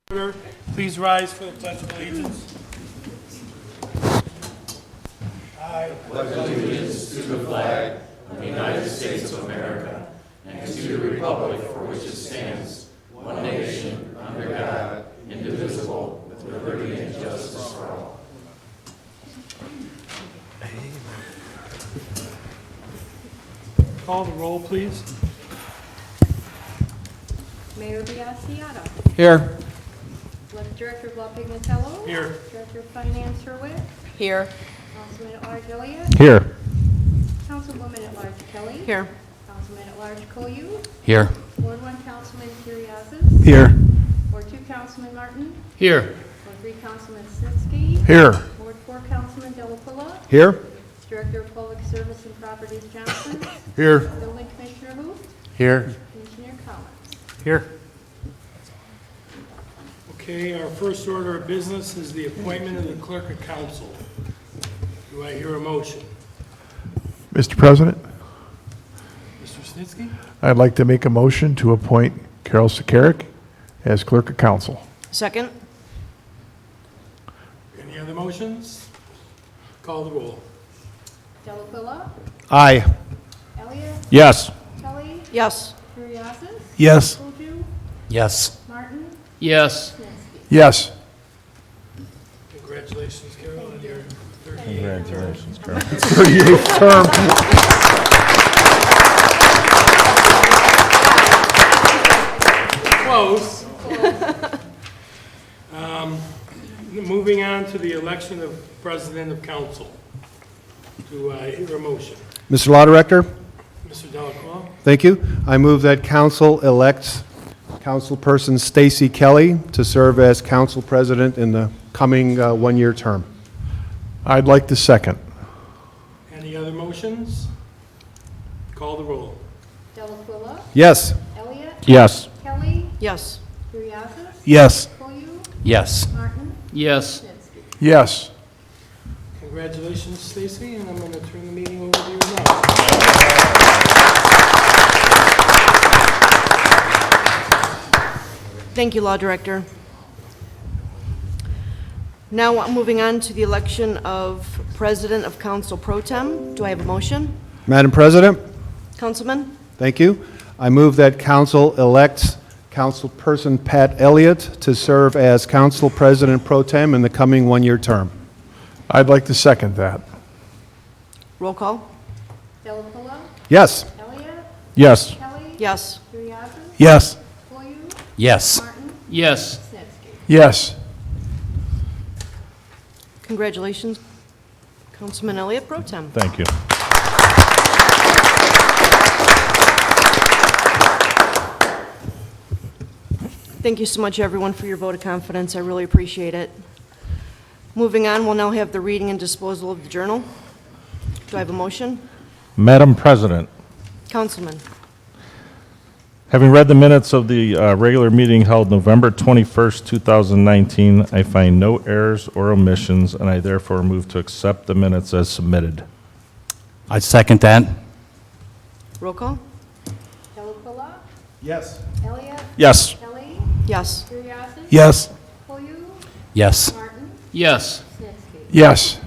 Please rise for the Pledge of Allegiance. I pledge allegiance to the flag of the United States of America and to the republic for which it stands, one nation, under God, indivisible, with liberty and justice for all. Call the roll, please. Mayor Biassiata. Here. Director Blau-Pignatello. Here. Director of Finance Hurwitz. Here. Councilman at Large Elliott. Here. Councilwoman at Large Kelly. Here. Councilman at Large Koyu. Here. Ward 1 Councilman Curriasis. Here. Ward 2 Councilman Martin. Here. Ward 3 Councilman Snitsky. Here. Ward 4 Councilman Delapilla. Here. Director of Public Service and Properties Johnson. Here. Building Commissioner Hu. Here. Engineer Collins. Here. Okay, our first order of business is the appointment of the clerk of council. Do I hear a motion? Mr. President, Mr. Snitsky? I'd like to make a motion to appoint Carol Sakarik as Clerk of Council. Second. Any other motions? Call the roll. Delapilla. Aye. Elliott. Yes. Kelly. Yes. Curriasis. Yes. Koju. Yes. Martin. Yes. Snitsky. Yes. Congratulations, Carol, on your third. Congratulations, Carol. 38th term. Close. Moving on to the election of president of council. Do I hear a motion? Mr. Law Director, Mr. Delacroix? thank you. I move that council elects Councilperson Stacy Kelly to serve as council president in the coming one-year term. I'd like to second. Any other motions? Call the roll. Delacqua. Yes. Elliott. Yes. Kelly. Yes. Curriasis. Yes. Koyu. Yes. Martin. Yes. Snitsky. Yes. Congratulations, Stacy, and I'm going to turn the meeting over to you now. Thank you, Law Director. Now, moving on to the election of President of Council Pro Tem. Do I have a motion? Madam President, Councilman? thank you. I move that council elects Councilperson Pat Elliott to serve as council president pro tem in the coming one-year term. I'd like to second that. Roll call? Delacqua. Yes. Elliott. Yes. Kelly. Yes. Curriasis. Yes. Koyu. Yes. Martin. Yes. Snitsky. Yes. Congratulations, Councilman Elliott Pro Tem. Thank you. Thank you so much, everyone, for your vote of confidence. I really appreciate it. Moving on, we'll now have the reading and disposal of the journal. Do I have a motion? Madam President, Councilman? having read the minutes of the regular meeting held November 21st, 2019, I find no errors or omissions, and I therefore move to accept the minutes as submitted. I second that. Roll call? Delacqua. Yes. Elliott. Yes. Kelly. Yes. Curriasis. Yes. Koyu. Yes. Martin. Yes. Snitsky. Yes.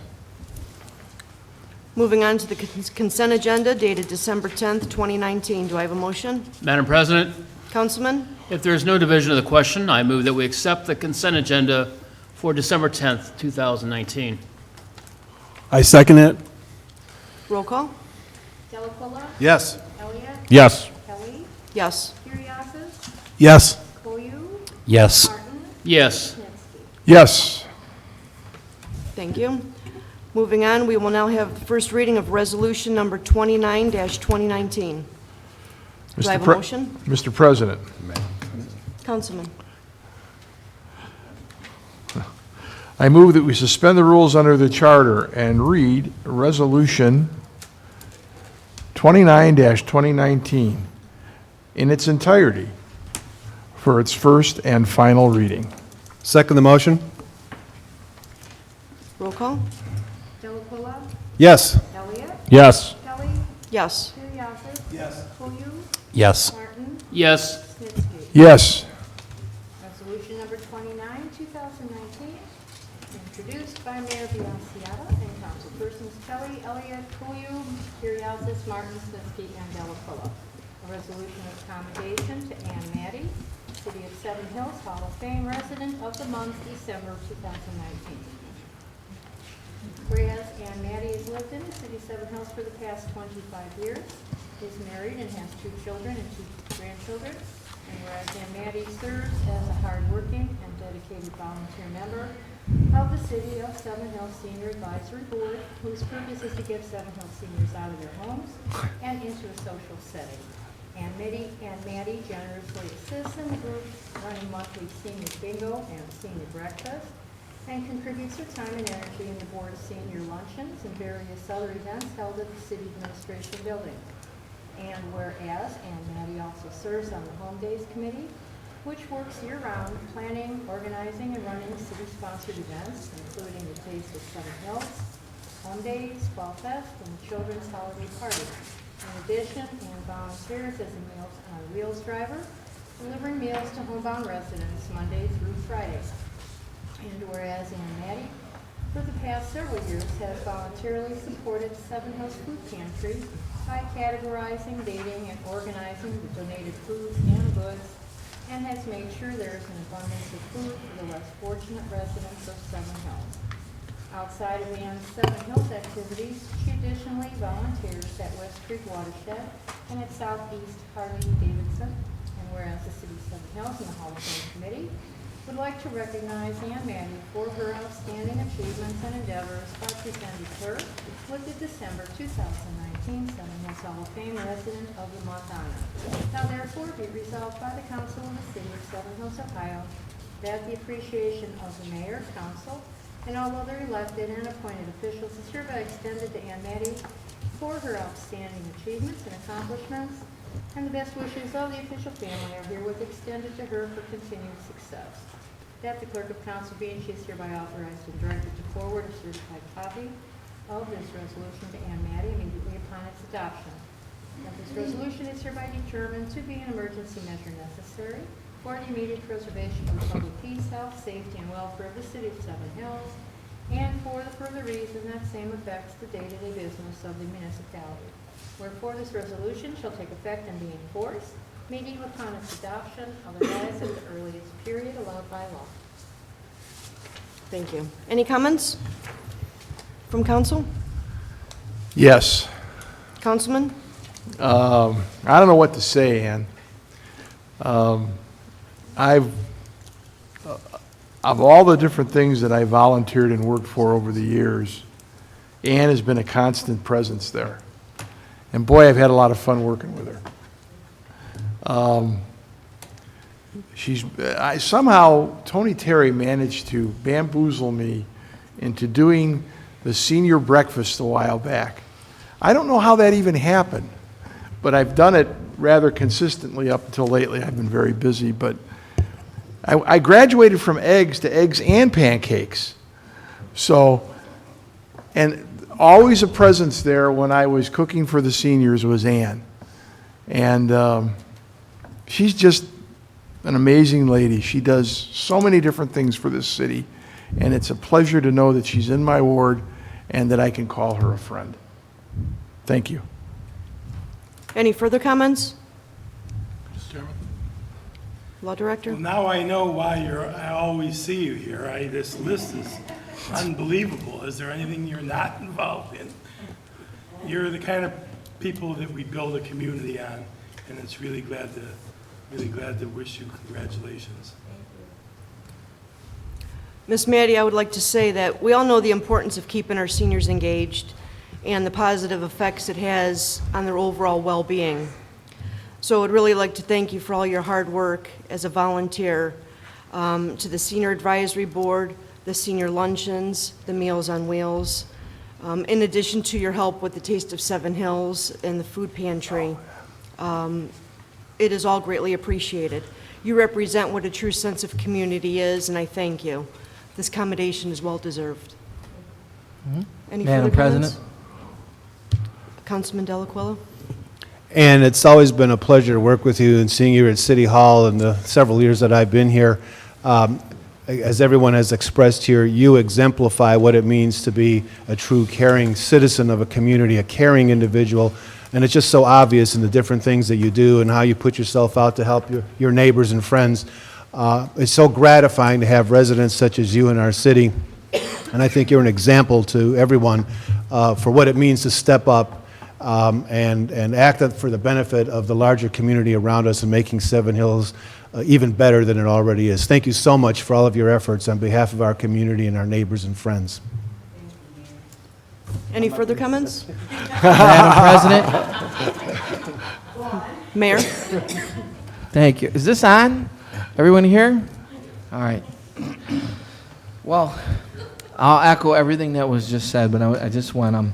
Moving on to the consent agenda dated December 10th, 2019. Do I have a motion? Madam President, Councilman? if there is no division of the question, I move that we accept the consent agenda for December 10th, 2019. I second it. Roll call? Delacqua. Yes. Elliott. Yes. Kelly. Yes. Curriasis. Yes. Koyu. Yes. Martin. Yes. Snitsky. Yes. Thank you. Moving on, we will now have the first reading of Resolution Number 29-2019. Do I have a motion? Mr. President, Councilman? I move that we suspend the rules under the charter and read Resolution 29-2019 in its entirety for its first and final reading. Second the motion? Roll call? Delacqua. Yes. Elliott. Yes. Kelly. Yes. Curriasis. Yes. Koyu. Yes. Martin. Yes. Snitsky. Yes. Resolution number 29-2019 Elliott, Koyu, Curriasis, Martin, Sinsky, and Delacuilla. A resolution of commendation to Ann Matty, City of Seven Hills Hall of Fame resident of the month, December 2019. Whereas Ann Matty has lived in the City of Seven Hills for the past 25 years, is married and has 2 children and 2 grandchildren. And whereas Ann Matty serves as a hardworking and dedicated volunteer member of the City of Seven Hills Senior Advisory Board, whose purpose is to get Seven Hills seniors out of their homes and into a social setting. Ann Matty generously assists in the group running monthly senior bingo and senior breakfast, and contributes her time and energy in the Board of Senior Luncheons and various other events held at the City Administration Building. And whereas Ann Matty also serves on the Home Days Committee, which works year-round planning, organizing, and running city-sponsored events, including the Taste of Seven Hills, Home Days, Fall Fest, and the Children's Holiday Party. In addition, Ann volunteers as a Meals on Wheels driver, delivering meals to homebound residents Monday through Friday. And whereas Ann Matty, for the past several years, has voluntarily supported Seven Hills Food Pantry by categorizing, dating, and organizing the donated foods and goods, and has made sure there is an abundance of food for the less fortunate residents of Seven Hills. Outside of Ann's Seven Hills activities, she additionally volunteers at West Creek Watershed and at Southeast Harley-Davidson. And whereas the City of Seven Hills and the Hall of Fame Committee would like to recognize Ann Matty for her outstanding achievements and endeavors by presenting her with the December 2019 Seven Hills Hall of Fame Resident of the Month honor. Now therefore be resolved by the Council of the City of Seven Hills, Ohio, that the appreciation of the Mayor, Council, and all other elected and appointed officials is hereby extended to Ann Matty for her outstanding achievements and accomplishments, and the best wishes of the official family are herewith extended to her for continued success. That the Clerk of Council be and she is hereby authorized and directed to forward a certified copy of this resolution to Ann Matty immediately upon its adoption. That this resolution is hereby determined to be an emergency measure necessary for the immediate preservation of the public peace, health, safety, and welfare of the City of Seven Hills, and for the further reason that same affects the day-to-day business of the municipality. Wherefore this resolution shall take effect and be in force immediately upon its adoption, otherwise at the earliest period allowed by law. Thank you. Any comments from council? Yes. Councilman? I don't know what to say, Ann. Of all the different things that I volunteered and worked for over the years, Ann has been a constant presence there. And boy, I've had a lot of fun working with her. Somehow, Tony Terry managed to bamboozle me into doing the senior breakfast a while back. I don't know how that even happened, but I've done it rather consistently up until lately. I've been very busy, but I graduated from eggs to eggs and pancakes. So, and always a presence there when I was cooking for the seniors was Ann. And she's just an amazing lady. She does so many different things for this city, and it's a pleasure to know that she's in my ward and that I can call her a friend. Thank you. Any further comments? Mr. Chairman? Law Director? Well, now I know why I always see you here. This list is unbelievable. Is there anything you're not involved in? You're the kind of people that we build a community on, and it's really glad to wish you congratulations. Ms. Matty, I would like to say that we all know the importance of keeping our seniors engaged and the positive effects it has on their overall well-being. So I would really like to thank you for all your hard work as a volunteer to the Senior Advisory Board, the Senior Luncheons, the Meals on Wheels, in addition to your help with the Taste of Seven Hills and the Food Pantry. It is all greatly appreciated. You represent what a true sense of community is, and I thank you. This commendation is well-deserved. Any Madam further comments? President? Councilman Delacuilla? And it's always been a pleasure to work with you and seeing you at City Hall in the several years that I've been here. as everyone has expressed here, you exemplify what it means to be a true caring citizen of a community, a caring individual. And it's just so obvious in the different things that you do and how you put yourself out to help your neighbors and friends. It's so gratifying to have residents such as you in our city. And I think you're an example to everyone for what it means to step up and act for the benefit of the larger community around us and making Seven Hills even better than it already is. Thank you so much for all of your efforts on behalf of our community and our neighbors and friends. Any further comments? Madam President, Mayor? thank you. Is this on? Everyone here? All right. Well, I'll echo everything that was just said, but I just want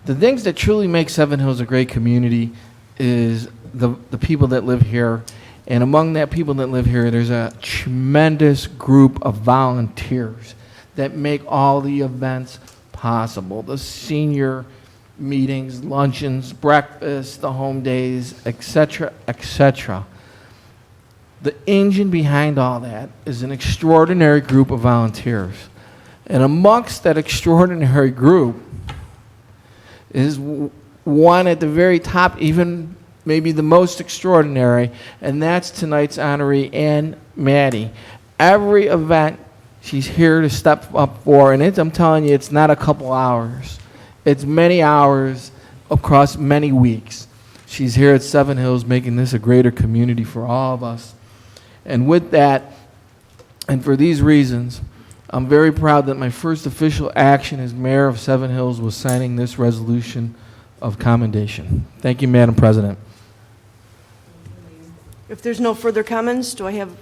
the things that truly make Seven Hills a great community is the people that live here. And among that people that live here, there's a tremendous group of volunteers that make all the events possible. The senior meetings, luncheons, breakfasts, the home days, etc., etc. The engine behind all that is an extraordinary group of volunteers. And amongst that extraordinary group is one at the very top, even maybe the most extraordinary, and that's tonight's honoree, Ann Maddie. Every event she's here to step up for, and I'm telling you, it's not a couple hours. It's many hours across many weeks. She's here at Seven Hills making this a greater community for all of us. And with that, and for these reasons, I'm very proud that my first official action as mayor of Seven Hills was signing this resolution of commendation. Thank you, Madam President. If there's no further comments, do I have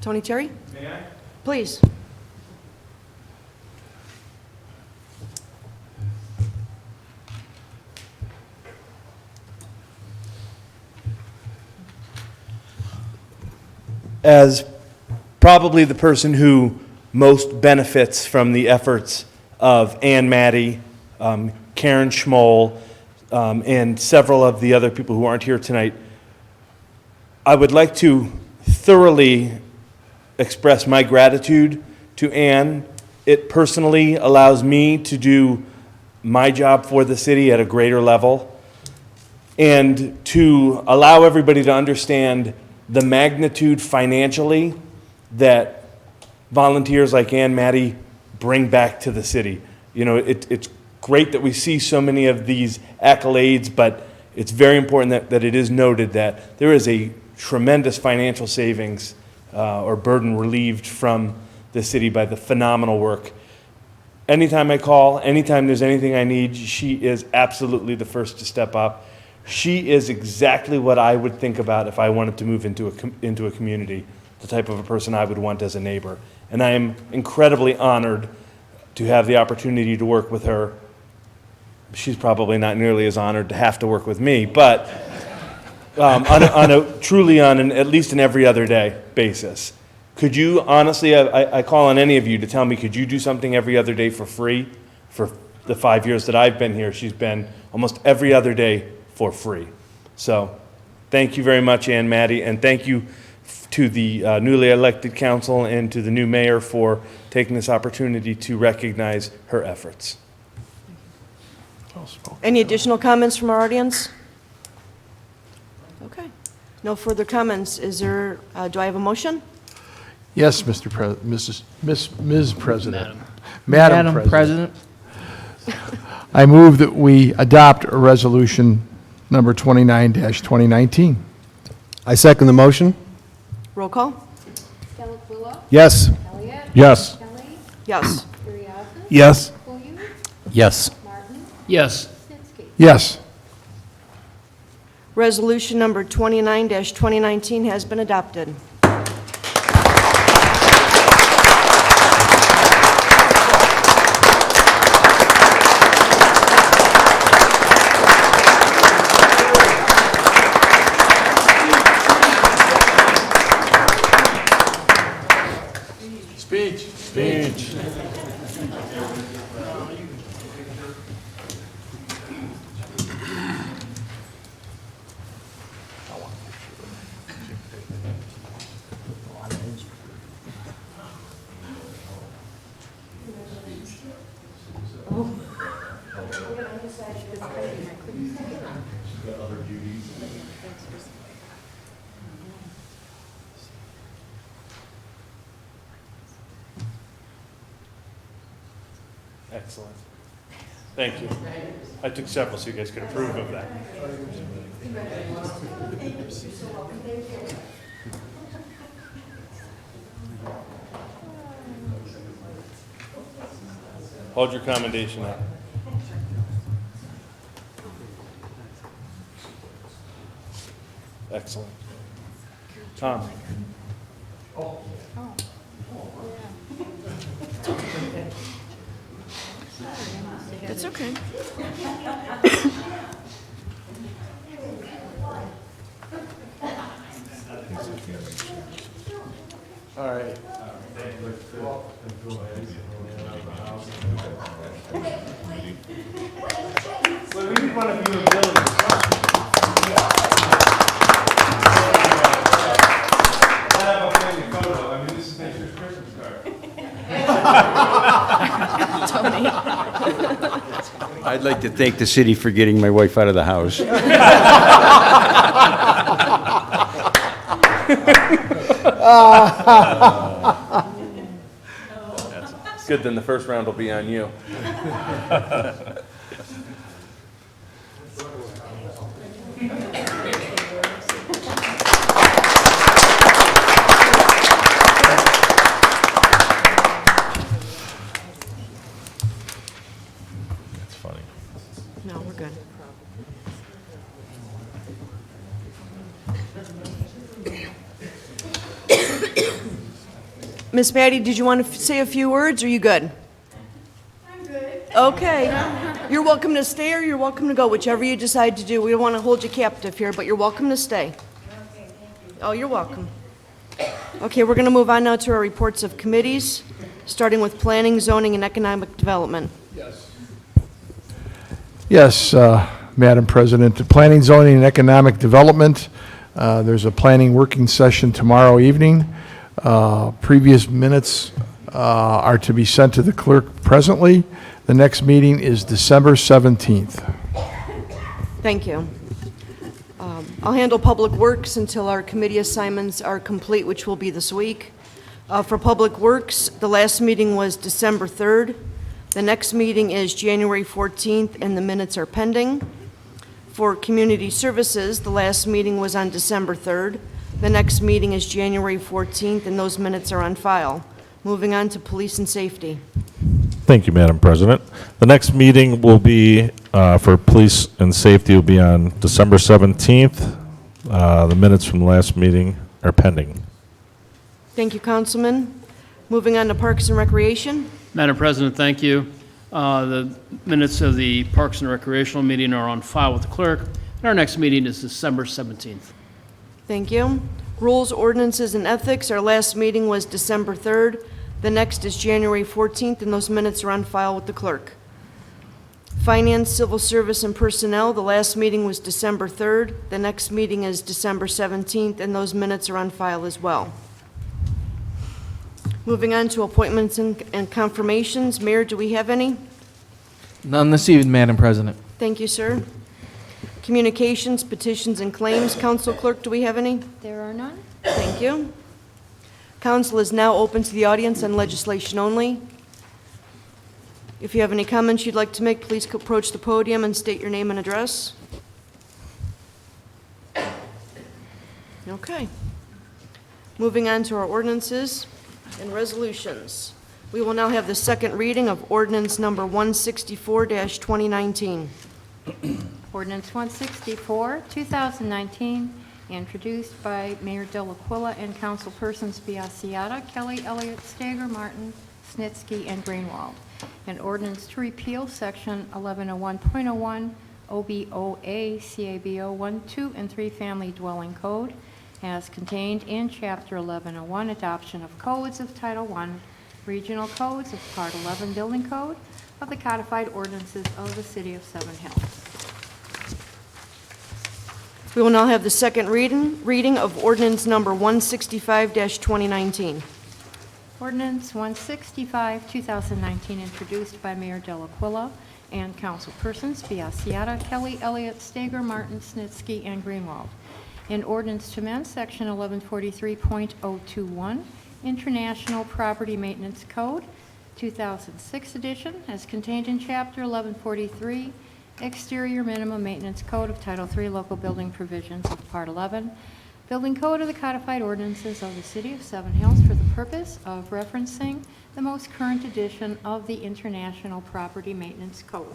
Tony Terry? May I? Please. As probably the person who most benefits from the efforts of Ann Maddie, Karen Schmoll, and several of the other people who aren't here tonight, I would like to thoroughly express my gratitude to Ann. It personally allows me to do my job for the city at a greater level and to allow everybody to understand the magnitude financially that volunteers like Ann Maddie bring back to the city. You know, it's great that we see so many of these accolades, but it's very important that it is noted that there is a tremendous financial savings or burden relieved from the city by the phenomenal work. Anytime I call, anytime there's anything I need, she is absolutely the first to step up. She is exactly what I would think about if I wanted to move into a community, the type of a person I would want as a neighbor. And I am incredibly honored to have the opportunity to work with her. She's probably not nearly as honored to have to work with me, but truly on at least an every other day basis. Could you honestly, I call on any of you to tell me, could you do something every other day for free? For the 5 years that I've been here, she's been almost every other day for free. So thank you very much, Ann Maddie, and thank you to the newly elected council and to the new mayor for taking this opportunity to recognize her efforts. Any additional comments from our audience? Okay. No further comments. Is there, do I have a motion? Yes, Mr. Ms. President. Madam President. I move that we adopt a resolution number 29-2019. I second the motion. Roll call? Delacuilla? Yes. Elliott? Yes. Kelly? Yes. Curriasis? Yes. Kuyu? Yes. Martin? Yes. Snitsky? Yes. Resolution number 29-2019 has been adopted. Speech. Excellent. Thank you. I took several so you guys could approve of that. Hold your commendation up. Excellent. Tom? That's okay. All right. Well, we need one of you and Billy. I'd like to thank the city for getting my wife out of the house. Good, then the first round will be on you. That's funny. No, we're good. Miss Maddie, did you want to say a few words, or are you good? I'm good. Okay. You're welcome to stay or you're welcome to go, whichever you decide to do. We don't want to hold you captive here, but you're welcome to stay. Okay, thank you. Oh, you're welcome. Okay, we're going to move on now to our reports of committees, starting with Planning, Zoning, and Economic Development. Yes, Madam President, the Planning, Zoning, and Economic Development, there's a planning working session tomorrow evening. Previous minutes are to be sent to the clerk presently. The next meeting is December 17th. Thank you. I'll handle Public Works until our committee assignments are complete, which will be this week. For Public Works, the last meeting was December 3rd. The next meeting is January 14th, and the minutes are pending. For Community Services, the last meeting was on December 3rd. The next meeting is January 14th, and those minutes are on file. Moving on to Police and Safety. Thank you, Madam President. The next meeting will be, for Police and Safety, will be on December 17th. The minutes from the last meeting are pending. Thank you, Councilman. Moving on to Parks and Recreation. Madam President, thank you. The minutes of the Parks and Recreational meeting are on file with the clerk, and our next meeting is December 17th. Thank you. Rules, Ordinances, and Ethics, our last meeting was December 3rd. The next is January 14th, and those minutes are on file with the clerk. Finance, Civil Service, and Personnel, the last meeting was December 3rd. The next meeting is December 17th, and those minutes are on file as well. Moving on to appointments and confirmations. Mayor, do we have any? None this evening, Madam President. Thank you, sir. Communications, petitions, and claims. Council Clerk, do we have any? There are none. Thank you. Council is now open to the audience on legislation only. If you have any comments you'd like to make, please approach the podium and state your name and address. Okay. Moving on to our ordinances and resolutions. We will now have the second reading of ordinance number 164-2019. Ordinance 164, 2019, introduced by Mayor Delaquilla and councilpersons Biassiata, Kelly, Elliott, Stager, Martin, Snitsky, and Greenwald. An ordinance to repeal Section 1101.01 OBOA CABO 1, 2, and 3 Family Dwelling Code as contained in Chapter 1101, Adoption of Codes of Title I, Regional Codes of Part 11 Building Code of the Codified Ordinances of the City of Seven Hills. We will now have the second reading of ordinance number 165-2019. Ordinance 165, 2019, introduced by Mayor Delaquilla and councilpersons Biassiata, Kelly, Elliott, Stager, Martin, Snitsky, and Greenwald. An ordinance to amend Section 1143.021, International Property Maintenance Code, 2006 edition, as contained in Chapter 1143, Exterior Minimum Maintenance Code of Title III, Local Building Provisions of Part 11, Building Code of the Codified Ordinances of the City of Seven Hills for the purpose of referencing the most current edition of the International Property Maintenance Code.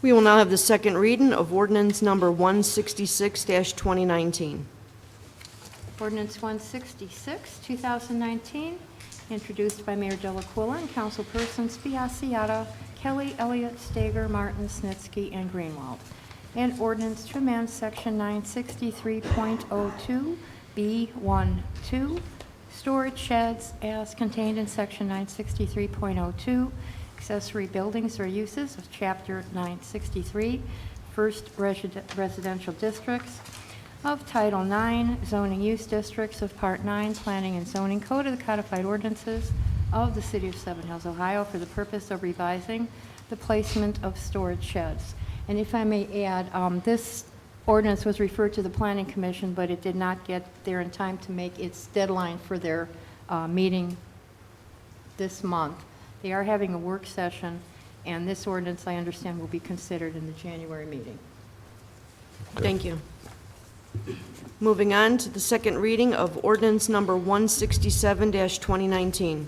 We will now have the second reading of ordinance number 166-2019. Ordinance 166, 2019, introduced by Mayor Delaquilla and councilpersons Biassiata, Kelly, Elliott, Stager, Martin, Snitsky, and Greenwald. An ordinance to amend Section 963.02 B12, storage sheds as contained in Section 963.02, accessory buildings or uses of Chapter 963, first residential districts, of Title IX, zoning use districts of Part 9, Planning and Zoning Code of the Codified Ordinances of the City of Seven Hills, Ohio, for the purpose of revising the placement of storage sheds. And if I may add, this ordinance was referred to the Planning Commission, but it did not get there in time to make its deadline for their meeting this month. They are having a work session, and this ordinance, I understand, will be considered in the January meeting. Thank you. Moving on to the second reading of ordinance number 167-2019.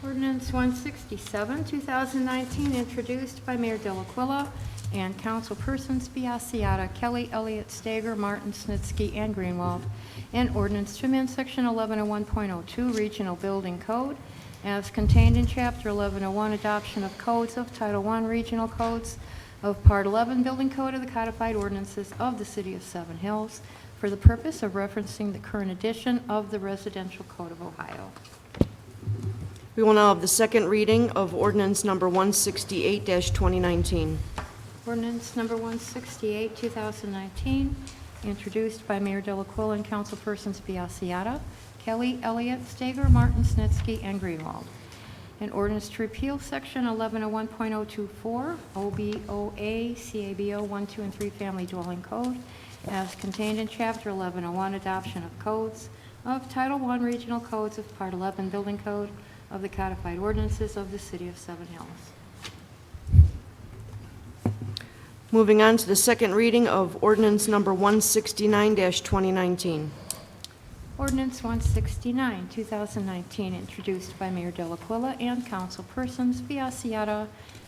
Ordinance 167, 2019, introduced by Mayor Delaquilla and councilpersons Biassiata, Kelly, Elliott, Stager, Martin, Snitsky, and Greenwald. An ordinance to amend Section 1101.02 Regional Building Code as contained in Chapter 1101 Adoption of Codes of Title I Regional Codes of Part 11 Building Code of the Codified Ordinances of the City of Seven Hills for the purpose of referencing the current edition of the Residential Code of Ohio. We will now have the second reading of ordinance number 168-2019. Ordinance number 168, 2019, introduced by Mayor Delaquilla and councilpersons Biassiata, Kelly, Elliott, Stager, Martin, Snitsky, and Greenwald. An ordinance to repeal Section 1101.024 OBOA CABO 1, 2, and 3 Family Dwelling Code as contained in Chapter 1101 Adoption of Codes of Title I Regional Codes of Part 11 Building Code of the Codified Ordinances of the City of Seven Hills. Moving on to the second reading of ordinance number 169-2019. Ordinance 169, 2019, introduced by Mayor Delaquilla and councilpersons Biassiata,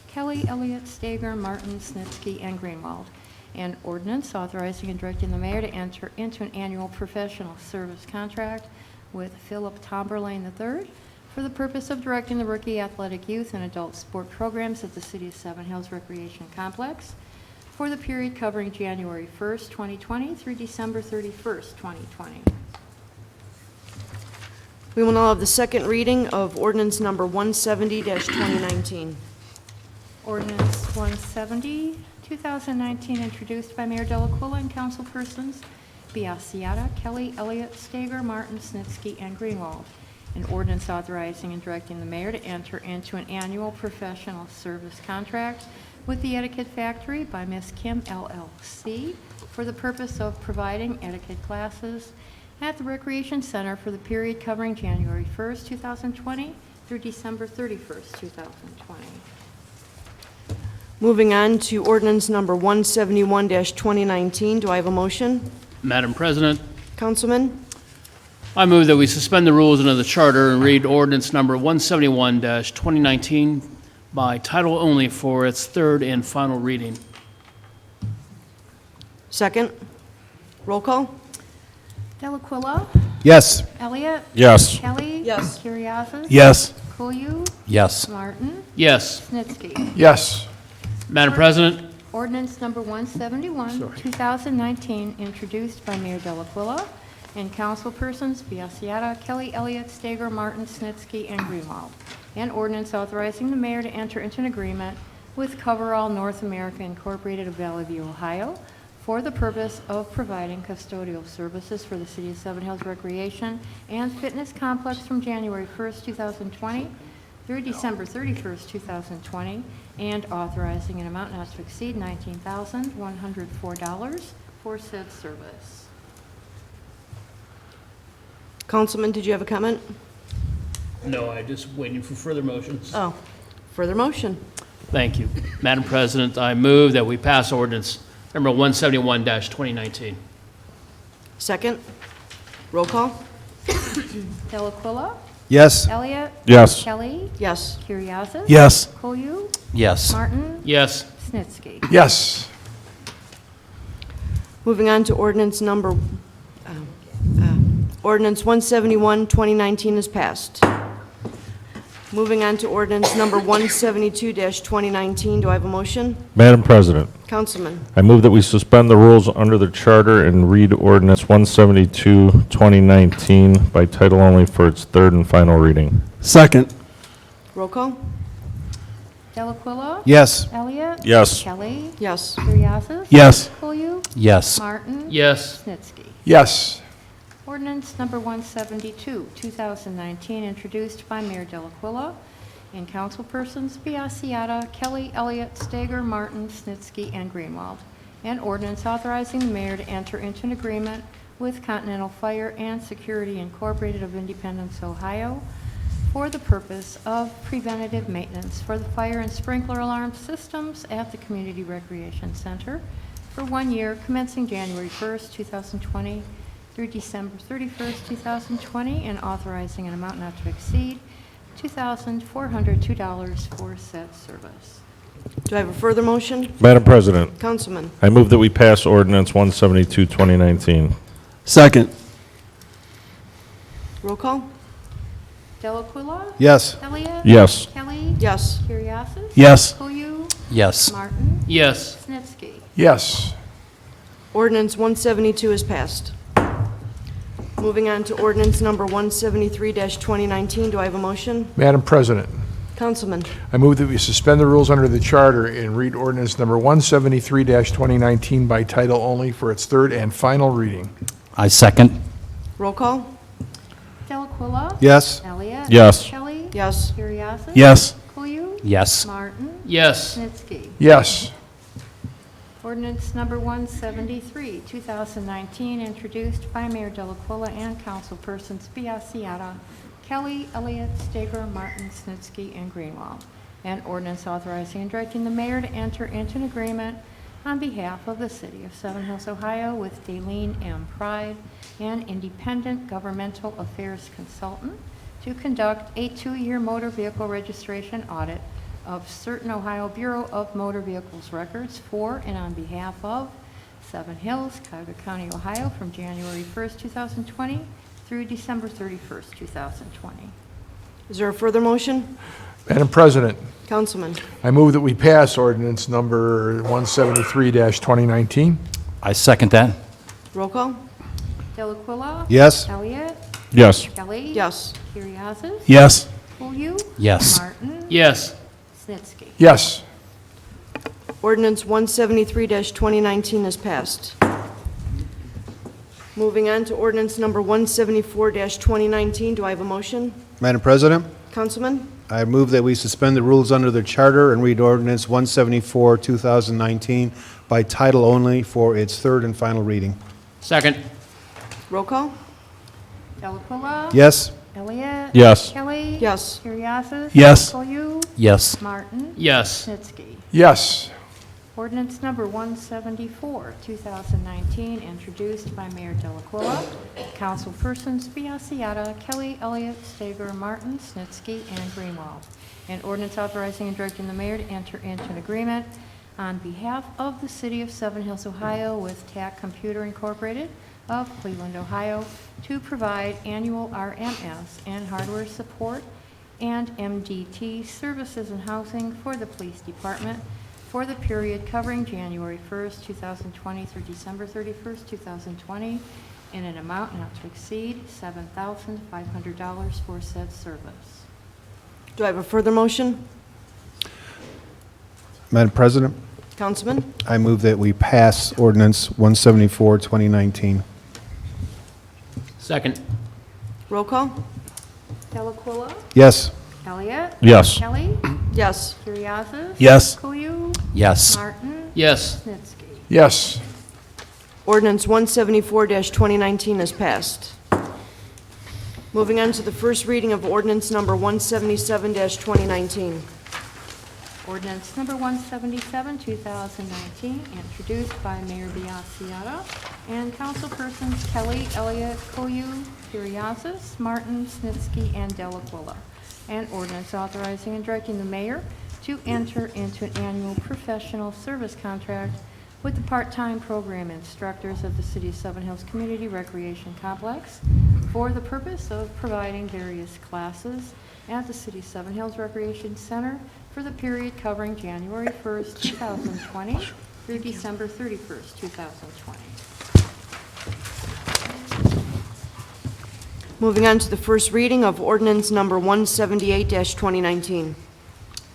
Kelly, Elliott, Stager, Martin, Snitsky, and Greenwald. An ordinance authorizing and directing the mayor to enter into an annual professional service contract with Philip Tomberlane III for the purpose of directing the rookie athletic youth and adult sport programs at the City of Seven Hills Recreation Complex for the period covering January 1st, 2020 through December 31st, 2020. We will now have the second reading of ordinance number 170-2019. Ordinance 170, 2019, introduced by Mayor Delaquilla and councilpersons Biassiata, Kelly, Elliott, Stager, Martin, Snitsky, and Greenwald. An ordinance authorizing and directing the mayor to enter into an annual professional service contract with the Etiquette Factory by Miss Kim LLC for the purpose of providing etiquette classes at the Recreation Center for the period covering January 1st, 2020 through December 31st, 2020. Moving on to ordinance number 171-2019. Do I have a motion? Madam President, Councilman? I move that we suspend the rules under the charter and read ordinance number 171-2019 by title only for its third and final reading. Second. Roll call? Delaquilla, Yes. Elliott, Yes. Kelly. Yes. Curriasis. Yes. Koyu, Yes. Martin, Yes. Snitsky. Yes. Madam President, Ordinance number 171, 2019, introduced by Mayor Delaquilla and councilpersons Biassiata, Kelly, Elliott, Stager, Martin, Snitsky, and Greenwald. An ordinance authorizing the mayor to enter into an agreement with Coverall North America Incorporated of Valley View, Ohio, for the purpose of providing custodial services for the City of Seven Hills Recreation and Fitness Complex from January 1st, 2020 through December 31st, 2020, and authorizing an amount not to exceed $19,104 for said service. Councilman, did you have a comment? No, I'm just waiting for further motions. Oh, further motion. Thank you. Madam President, I move that we pass ordinance number 171-2019. Second. Roll call? Delaquila, Yes. Elliott, Yes. Kelly, Yes. Curriasis. Yes. Koyu, Yes. Martin, Yes. Snitsky. Yes. Moving on to ordinance number, ordinance 171, 2019 is passed. Moving on to ordinance number 172-2019, do I have a motion? Madam President, Councilman. I move that we suspend the rules under the charter and read ordinance 172, 2019 by title only for its third and final reading. Second. Roll call? Delaquila, Yes. Elliott. Yes. Kelly, Yes. Curriasis. Yes. Koyu, Yes. Martin. Yes. Snitsky. Yes. Ordinance number 172, 2019, introduced by Mayor Delaquila and councilpersons Biassiata, Kelly, Elliott, Stager, Martin, Snitsky, and Greenwald. An ordinance authorizing the mayor to enter into an agreement with Continental Fire and Security Incorporated of Independence, Ohio, for the purpose of preventative maintenance for the fire and sprinkler alarm systems at the Community Recreation Center for 1 year commencing January 1st, 2020 through December 31st, 2020, and authorizing an amount not to exceed $2,402 for said service. Do I have a further motion? Madam President, Councilman. I move that we pass ordinance 172, 2019. Second. Roll call? Delaquila, Yes. Elliott. Yes. Kelly. Yes. Curriasis. Yes. Koyu, Yes. Martin. Yes. Snitsky. Yes. Ordinance 172 is passed. Moving on to ordinance number 173-2019, do I have a motion? Madam President, Councilman. I move that we suspend the rules under the charter and read ordinance number 173-2019 by title only for its third and final reading. I second. Roll call? Delaquila. Yes. Elliott. Yes. Kelly. Yes. Curriasis. Yes. Koyu, Yes. Martin. Yes. Snitsky. Yes. Ordinance number 173, 2019, introduced by Mayor Delaquila and councilpersons Biassiata, Kelly, Elliott, Stager, Martin, Snitsky, and Greenwald. An ordinance authorizing and directing the mayor to enter into an agreement on behalf of the city of Seven Hills, Ohio, with Daleen M. Pride, an independent governmental affairs consultant, to conduct a 2-year motor vehicle registration audit of certain Ohio Bureau of Motor Vehicles records for and on behalf of Seven Hills, Cuyahoga County, Ohio, from January 1st, 2020 through December 31st, 2020. Is there a further motion? Madam President, Councilman. I move that we pass ordinance number 173-2019. I second that. Roll call? Delaquila. Yes. Elliott. Yes. Kelly. Yes. Curriasis. Yes. Koyu. Yes. Martin. Yes. Snitsky. Yes. Ordinance 173-2019 is passed. Moving on to ordinance number 174-2019, do I have a motion? Madam President, Councilman? I move that we suspend the rules under the charter and read ordinance 174, 2019 by title only for its third and final reading. Second. Roll call? Delaquila. Yes. Elliott. Yes. Kelly. Yes. Curriasis. Yes. Koyu. Yes. Martin. Yes. Snitsky. Yes. Ordinance number 174, 2019, introduced by Mayor Delaquila, councilpersons Biassiata, Kelly, Elliott, Stager, Martin, Snitsky, and Greenwald. An ordinance authorizing and directing the mayor to enter into an agreement on behalf of the city of Seven Hills, Ohio, with TAC Computer Incorporated of Cleveland, Ohio, to provide annual RMS and hardware support and MDT services and housing for the police department for the period covering January 1st, 2020 through December 31st, 2020, in an amount not to exceed $7,500 for said service. Do I have a further motion? Madam President, Councilman? I move that we pass ordinance 174, 2019. Second. Roll call? Delaquila. Yes. Elliott? Yes. Kelly? Yes. Curriasis? Yes. Koyu? Yes. Martin? Yes. Snitsky. Yes. Ordinance 174-2019 is passed. Moving on to the first reading of ordinance number 177-2019. Ordinance number 177, 2019, introduced by Mayor Biassiata and councilpersons Kelly, Elliott, Koyu, Curriasis, Martin, Snitsky, and Delaquila. An ordinance authorizing and directing the mayor to enter into an annual professional service contract with the part-time program instructors of the City of Seven Hills Community Recreation Complex for the purpose of providing various classes at the City of Seven Hills Recreation Center for the period covering January 1st, 2020 through December 31st, 2020. Moving on to the first reading of ordinance number 178-2019.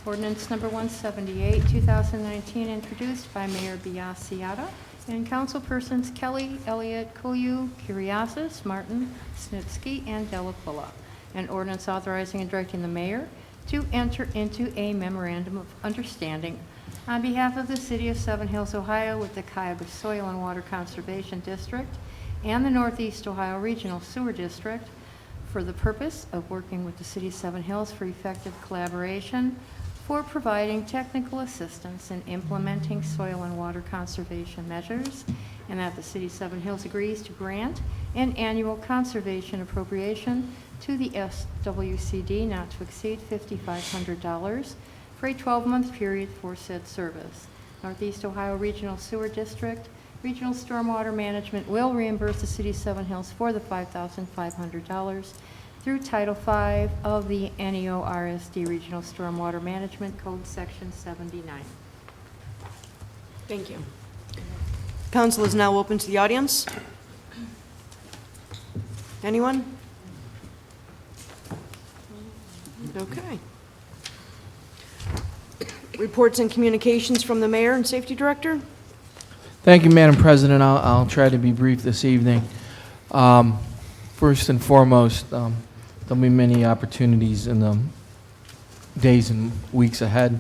Ordinance number 178, 2019, introduced by Mayor Biassiata and councilpersons Kelly, Elliott, Koyu, Curriasis, Martin, Snitsky, and Delaquila. An ordinance authorizing and directing the mayor to enter into a memorandum of understanding on behalf of the City of Seven Hills, Ohio with the Cuyahoga Soil and Water Conservation District and the Northeast Ohio Regional Sewer District for the purpose of working with the City of Seven Hills for effective collaboration for providing technical assistance in implementing soil and water conservation measures, and that the City of Seven Hills agrees to grant an annual conservation appropriation to the SWCD not to exceed $5,500 for a 12-month period for said service. Northeast Ohio Regional Sewer District, Regional Stormwater Management will reimburse the City of Seven Hills for the $5,500 through Title V of the NEO-RSD Regional Stormwater Management Code, Section 79. Thank you. Council is now open to the audience. Anyone? Okay. Reports and communications from the mayor and safety director. Thank you, Madam President. I'll try to be brief this evening. First and foremost, there'll be many opportunities in the days and weeks ahead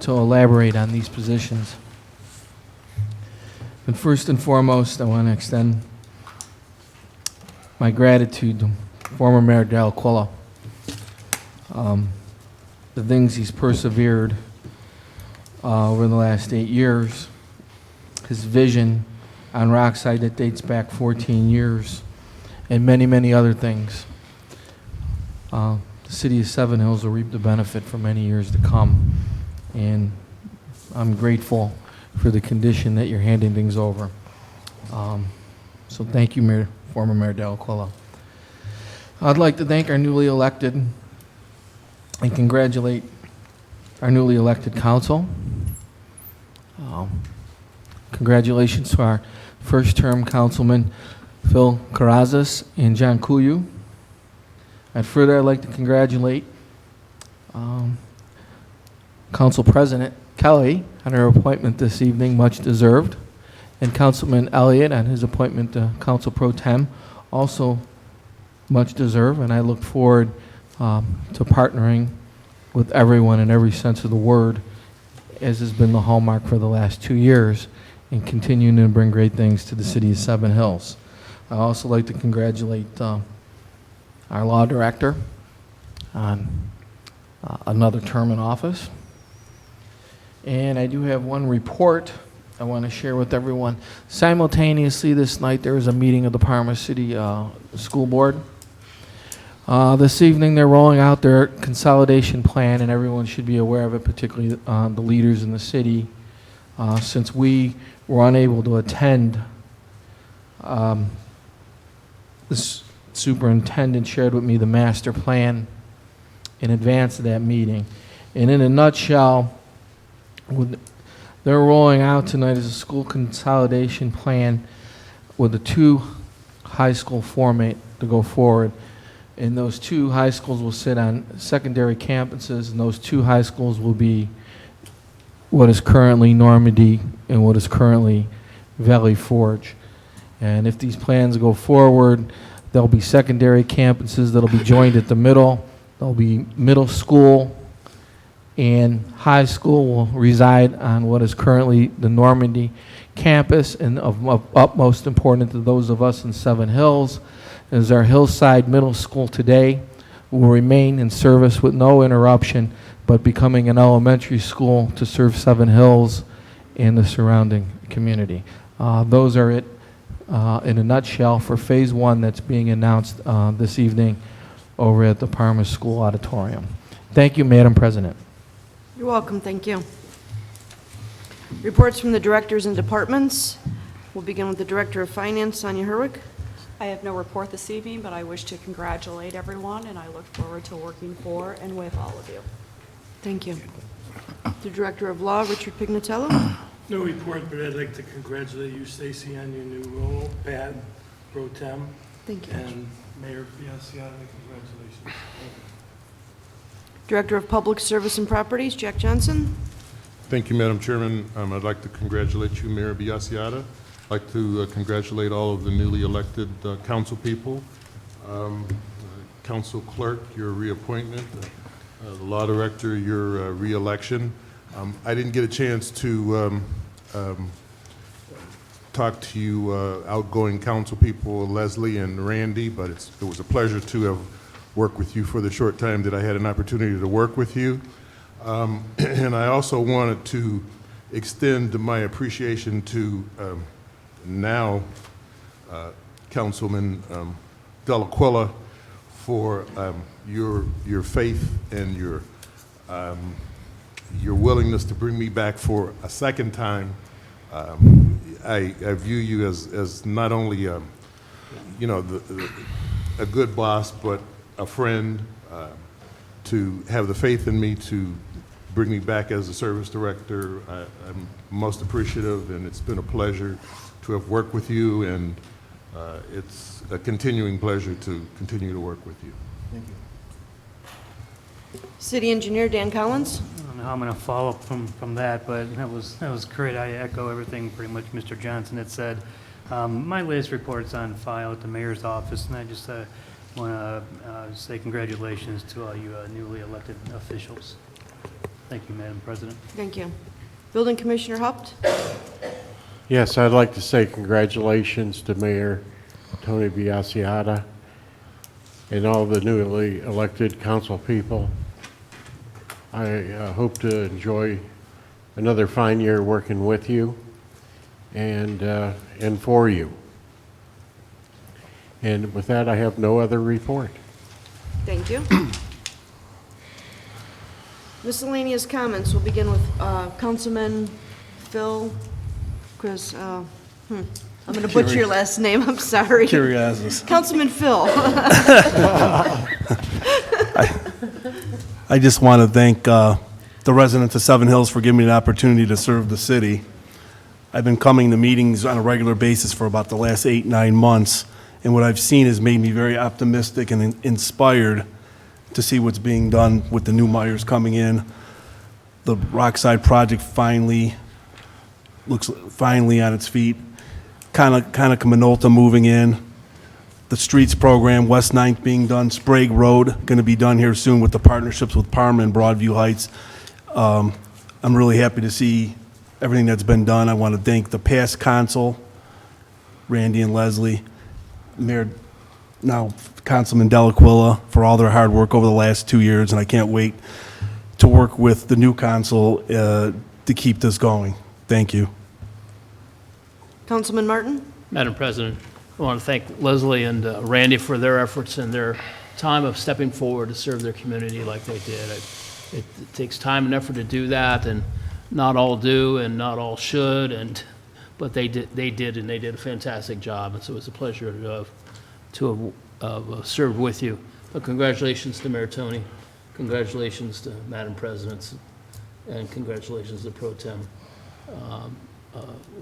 to elaborate on these positions. But first and foremost, I want to extend my gratitude to former Mayor Delaquila. The things he's persevered over the last 8 years, his vision on Rockside that dates back 14 years, and many, many other things. The City of Seven Hills will reap the benefit for many years to come, and I'm grateful for the condition that you're handing things over. So thank you, former Mayor Delaquila. I'd like to thank our newly elected and congratulate our newly elected council. Congratulations to our first-term councilman, Phil Carrazas and John Koyu. I'd like to congratulate Council President Kelly on her appointment this evening, much deserved, and Councilman Elliott on his appointment to Council Pro Tem, also much deserved, and I look forward to partnering with everyone in every sense of the word, as has been the hallmark for the last 2 years, and continuing to bring great things to the City of Seven Hills. I'd also like to congratulate our law director on another term in office. And I do have one report I want to share with everyone. Simultaneously this night, there was a meeting of the Parma City School Board. This evening, they're rolling out their consolidation plan, and everyone should be aware of it, particularly the leaders in the city. Since we were unable to attend, the superintendent shared with me the master plan in advance of that meeting. And in a nutshell, they're rolling out tonight is a school consolidation plan with a 2 high school format to go forward. And those 2 high schools will sit on secondary campuses, and those 2 high schools will be what is currently Normandy and what is currently Valley Forge. And if these plans go forward, there'll be secondary campuses that'll be joined at the middle, There'll be middle school and high school will reside on what is currently the Normandy campus, and of utmost importance to those of us in Seven Hills is our Hillside Middle School today will remain in service with no interruption, but becoming an elementary school to serve Seven Hills and the surrounding community. Those are it in a nutshell for Phase 1 that's being announced this evening over at the Parma School Auditorium. Thank you, Madam President. You're welcome, thank you. Reports from the directors and departments. We'll begin with the Director of Finance, Sonia Herwick. I have no report this evening, but I wish to congratulate everyone, and I look forward to working for and with all of you. Thank you. The Director of Law, Richard Pignatello. No report, but I'd like to congratulate you, Stacy, on your new role, Pat Pro Tem, Thank you. and Mayor Biassiata, congratulations. Director of Public Service and Properties, Jack Johnson. Thank you, Madam Chairman. I'd like to congratulate you, Mayor Biassiata. I'd like to congratulate all of the newly elected council people. Council Clerk, your reappointment. The Law Director, your re-election. I didn't get a chance to talk to you outgoing council people, Leslie and Randy, but it was a pleasure to have worked with you for the short time that I had an opportunity to work with you. And I also wanted to extend my appreciation to now Councilman Delaquilla for your faith and your willingness to bring me back for a second time. I view you as not only a good boss, but a friend, to have the faith in me to bring me back as a service director. I'm most appreciative, and it's been a pleasure to have worked with you, and it's a continuing pleasure to continue to work with you. Thank you. City Engineer Dan Collins. I don't know how I'm going to follow up from that, but that was great. I echo everything pretty much Mr. Johnson had said. My latest report's on file at the mayor's office, and I just want to say congratulations to all you newly elected officials. Thank you, Madam President. Thank you. Building Commissioner Hupt. Yes, I'd like to say congratulations to Mayor Tony Biassiata and all the newly elected council people. I hope to enjoy another fine year working with you and for you. And with that, I have no other report. Thank you. Miscellaneous comments. We'll begin with Councilman Phil, because I'm going to butcher your last name. I'm sorry. Curiosity. Councilman Phil. I just want to thank the residents of Seven Hills for giving me the opportunity to serve the city. I've been coming to meetings on a regular basis for about the last 8-9 months, and what I've seen has made me very optimistic and inspired to see what's being done with the new Myers coming in. The Rockside project looks finally on its feet. Kind of Minolta moving in. The streets program, West 9th being done, Sprague Road going to be done here soon with the partnerships with Parma and Broadview Heights. I'm really happy to see everything that's been done. I want to thank the past council, Randy and Leslie, Mayor, now Councilman Delaquilla, for all their hard work over the last 2 years, and I can't wait to work with the new council to keep this going. Thank you. Councilman Martin. Madam President, I want to thank Leslie and Randy for their efforts and their time of stepping forward to serve their community like they did. It takes time and effort to do that, and not all do and not all should, but they did, and they did a fantastic job, and so it was a pleasure to have served with you. But congratulations to Mayor Tony, congratulations to Madam President, and congratulations to Pro Tem.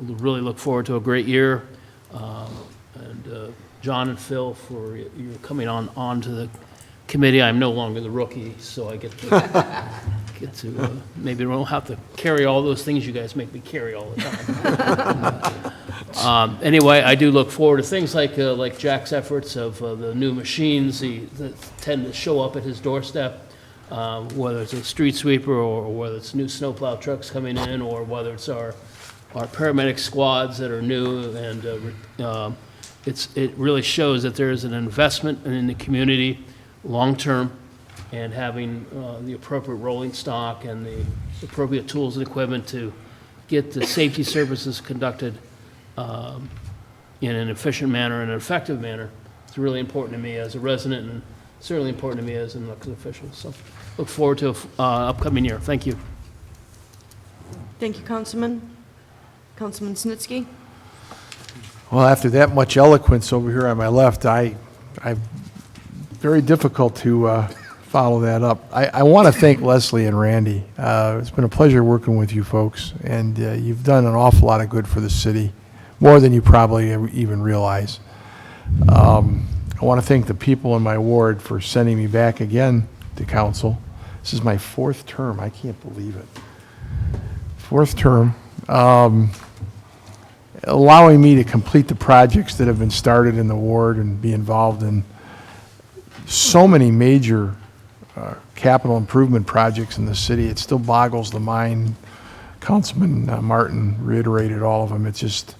Really look forward to a great year, and John and Phil for your coming on to the committee. I'm no longer the rookie, so I get to maybe I don't have to carry all those things you guys make me carry all the time. Anyway, I do look forward to things like Jack's efforts of the new machines that tend to show up at his doorstep, whether it's a street sweeper or whether it's new snowplow trucks coming in, or whether it's our paramedic squads that are new, and it really shows that there is an investment in the community long-term, and having the appropriate rolling stock and the appropriate tools and equipment to get the safety services conducted in an efficient manner and an effective manner. It's really important to me as a resident, and certainly important to me as an elected official. So look forward to an upcoming year. Thank you. Thank you, Councilman. Councilman Snitsky? Well, after that much eloquence over here on my left, I very difficult to follow that up. I want to thank Leslie and Randy. It's been a pleasure working with you folks, and you've done an awful lot of good for the city, more than you probably even realize. I want to thank the people in my ward for sending me back again to council. This is my 4th term. I can't believe it. 4th term. Allowing me to complete the projects that have been started in the ward and be involved in so many major capital improvement projects in the city. It still boggles the mind. Councilman Martin reiterated all of them. It's just,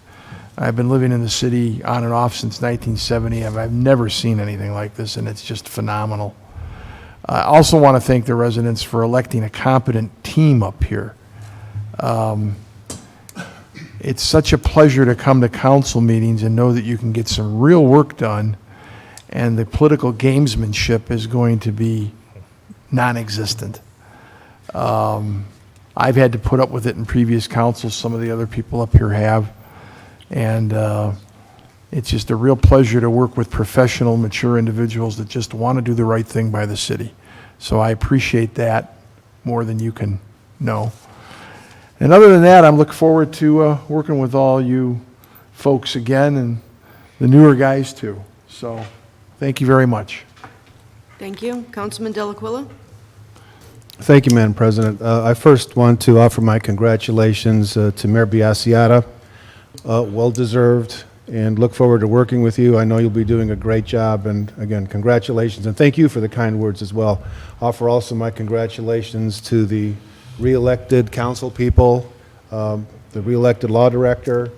I've been living in the city on and off since 1970, and I've never seen anything like this, and it's just phenomenal. I also want to thank the residents for electing a competent team up here. It's such a pleasure to come to council meetings and know that you can get some real work done, and the political gamesmanship is going to be non-existent. I've had to put up with it in previous councils. Some of the other people up here have. And it's just a real pleasure to work with professional, mature individuals that just want to do the right thing by the city. So I appreciate that more than you can know. And other than that, I'm looking forward to working with all you folks again, and the newer guys too. So thank you very much. Thank you. Councilman Delaquila? Thank you, Madam President. I first want to offer my congratulations to Mayor Biassiata. Well-deserved, and look forward to working with you. I know you'll be doing a great job, and again, congratulations, and thank you for the kind words as well. Offer also my congratulations to the re-elected council people, the re-elected law director,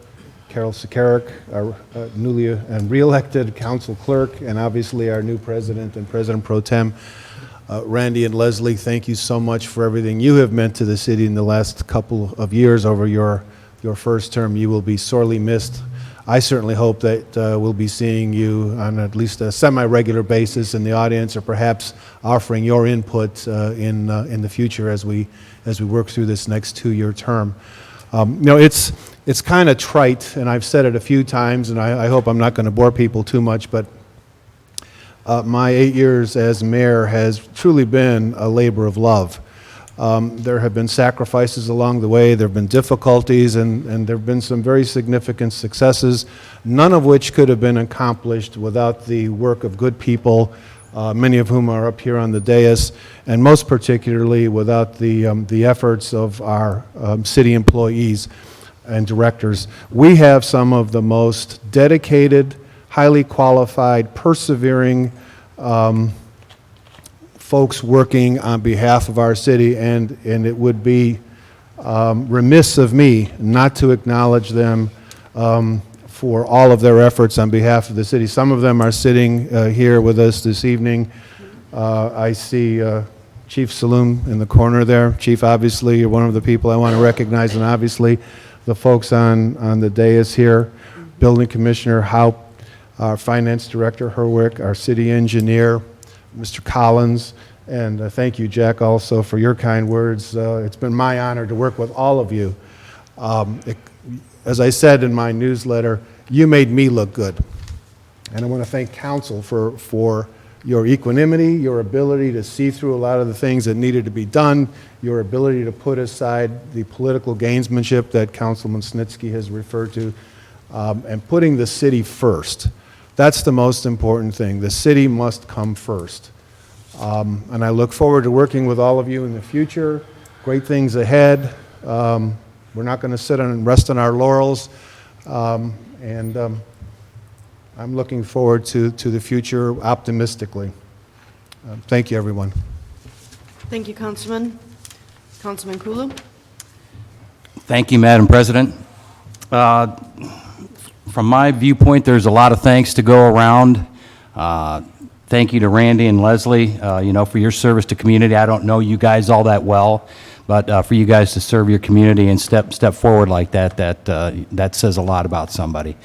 Carol Sakarik, our newly and re-elected council clerk, and obviously our new president and president pro tem. Randy and Leslie, thank you so much for everything you have meant to the city in the last couple of years over your first term. You will be sorely missed. I certainly hope that we'll be seeing you on at least a semi-regular basis in the audience, or perhaps offering your input in the future as we work through this next 2-year term. It's kind of trite, and I've said it a few times, and I hope I'm not going to bore people too much, but my 8 years as mayor has truly been a labor of love. There have been sacrifices along the way, there have been difficulties, and there have been some very significant successes, none of which could have been accomplished without the work of good people, many of whom are up here on the dais, and most particularly without the efforts of our city employees and directors. We have some of the most dedicated, highly qualified, persevering folks working on behalf of our city, and it would be remiss of me not to acknowledge them for all of their efforts on behalf of the city. Some of them are sitting here with us this evening. I see Chief Saloom in the corner there. Chief, obviously, you're one of the people I want to recognize, and obviously the folks on the dais here, Building Commissioner Haupt, our Finance Director Herwick, our City Engineer, Mr. Collins, and thank you, Jack, also for your kind words. It's been my honor to work with all of you. As I said in my newsletter, you made me look good. And I want to thank council for your equanimity, your ability to see through a lot of the things that needed to be done, your ability to put aside the political gamesmanship that Councilman Snitsky has referred to, and putting the city first. That's the most important thing. The city must come first. And I look forward to working with all of you in the future. Great things ahead. We're not going to sit and rest on our laurels. And I'm looking forward to the future optimistically. Thank you, everyone. Thank you, Councilman. Councilman Kulu? Thank you, Madam President. From my viewpoint, there's a lot of thanks to go around. Thank you to Randy and Leslie, for your service to community. I don't know you guys all that well, but for you guys to serve your community and step forward like that says a lot about somebody.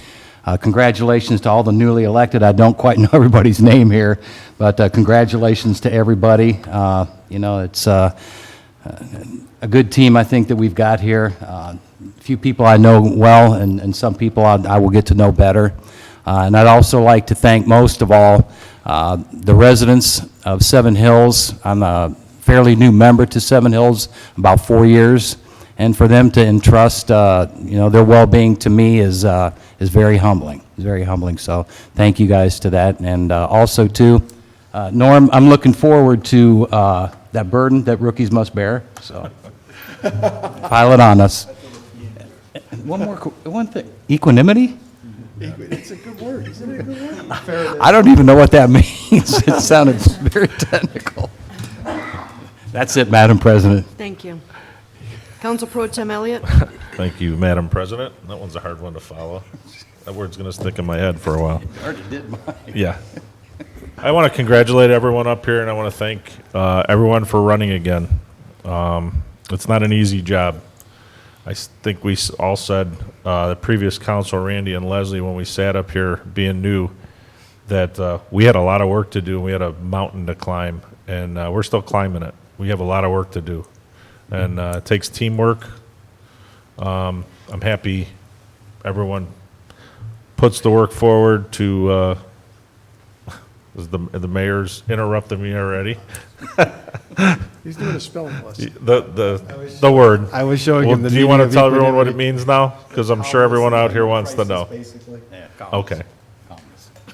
Congratulations to all the newly elected. I don't quite know everybody's name here, but congratulations to everybody. It's a good team, I think, that we've got here. A few people I know well, and some people I will get to know better. And I'd also like to thank most of all the residents of Seven Hills. I'm a fairly new member to Seven Hills, about 4 years, and for them to entrust their well-being to me is very humbling. It's very humbling. So thank you guys to that, and also to Norm. I'm looking forward to that burden that rookies must bear. So pile it on us. One thing, equanimity. It's a good word, isn't it a good word? I don't even know what that means. It sounded very technical. That's it, Madam President. Thank you. Council Pro Tem Elliott? Thank you, Madam President. That one's a hard one to follow. That word's going to stick in my head for a while. You already did mine. Yeah. I want to congratulate everyone up here, and I want to thank everyone for running again. It's not an easy job. I think we all said, the previous council, Randy and Leslie, when we sat up here being new, that we had a lot of work to do. We had a mountain to climb, and we're still climbing it. We have a lot of work to do, and it takes teamwork. I'm happy everyone puts the work forward to, the mayor's interrupting me already. He's doing a spelling lesson. The word. I was showing him the Do you want meaning to of tell everyone what it equanimity. means now? Because I'm sure everyone out here wants to know. Yeah, Okay.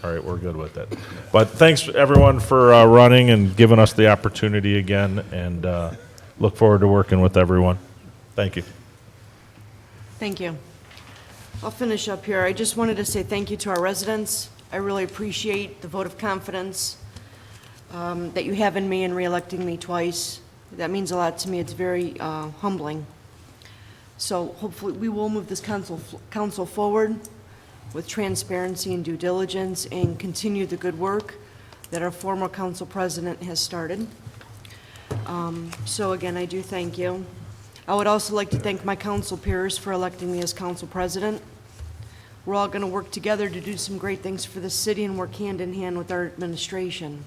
All right, we're good with it. But thanks, everyone, for running and giving us the opportunity again, and look forward to working with everyone. Thank you. Thank you. I'll finish up here. I just wanted to say thank you to our residents. I really appreciate the vote of confidence that you have in me in reelecting me twice. That means a lot to me. It's very humbling. So hopefully we will move this council forward with transparency and due diligence and continue the good work that our former council president has started. So again, I do thank you. I would also like to thank my council peers for electing me as council president. We're all going to work together to do some great things for the city and work hand in hand with our administration.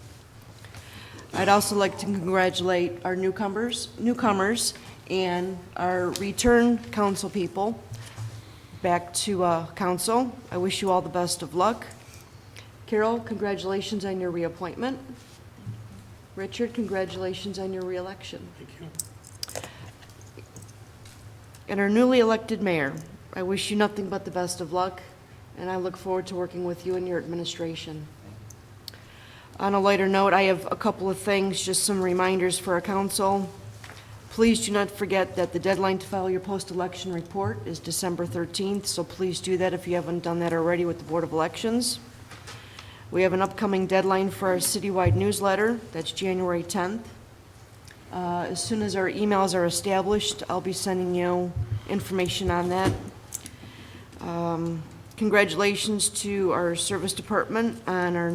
I'd also like to congratulate our newcomers and our return council people back to council. I wish you all the best of luck. Carol, congratulations on your reappointment. Richard, congratulations on your reelection. Thank you. And our newly elected mayor, I wish you nothing but the best of luck, and I look forward to working with you and your administration. On a lighter note, I have a couple of things, just some reminders for our council. Please do not forget that the deadline to file your post-election report is December 13th, so please do that if you haven't done that already with the Board of Elections. We have an upcoming deadline for our citywide newsletter. That's January 10th. As soon as our emails are established, I'll be sending you information on that. Congratulations to our service department on our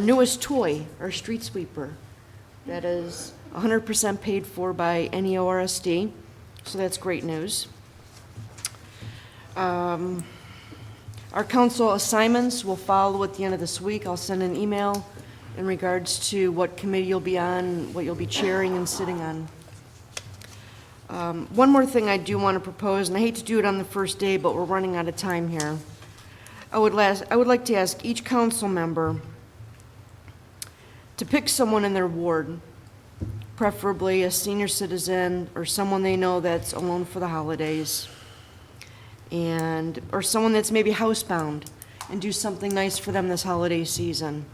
newest toy, our street sweeper. That is 100% paid for by NEORSD, so that's great news. Our council assignments will follow at the end of this week. I'll send an email in regards to what committee you'll be on, what you'll be chairing and sitting on. One more thing I do want to propose, and I hate to do it on the first day, but we're running out of time here. I would like to ask each council member to pick someone in their ward, preferably a senior citizen or someone they know that's alone for the holidays, or someone that's maybe housebound, and do something nice for them this holiday season.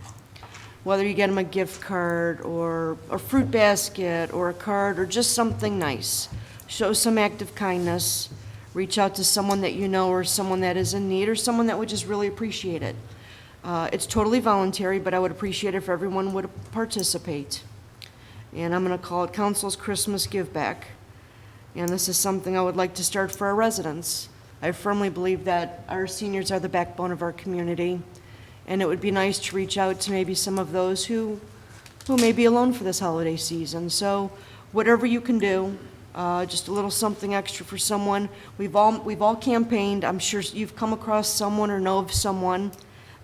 Whether you get them a gift card or a fruit basket or a card or just something nice. Show some act of kindness. reach out to someone that you know or someone that is in need or someone that would just really appreciate it. It's totally voluntary, but I would appreciate it if everyone would participate. And I'm going to call it Council's Christmas Give Back. And this is something I would like to start for our residents. I firmly believe that our seniors are the backbone of our community, and it would be nice to reach out to maybe some of those who may be alone for this holiday season. So whatever you can do, just a little something extra for someone. We've all campaigned. I'm sure you've come across someone or know of someone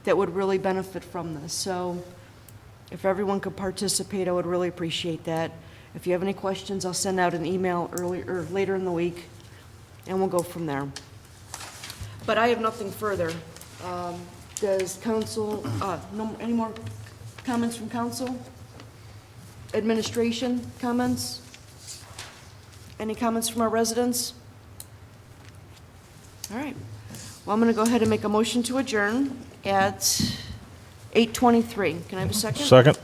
that would really benefit from this. So if everyone could participate, I would really appreciate that. If you have any questions, I'll send out an email later in the week, and we'll go from there. But I have nothing further. Does council, any more comments from council? Administration comments? Any comments from our residents? All right. Well, I'm going to go ahead and make a motion to adjourn at 8:23. Can I have a second? Second.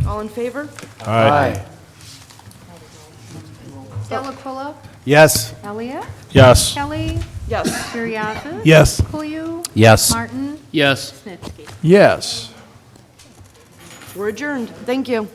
All in favor? Aye. Delacuilla? Yes. Elliott? Yes. Kelly? Yes. Curriasis? Yes. Kuyu? Yes. Martin? Yes. Snitsky? Yes. We're adjourned. Thank you.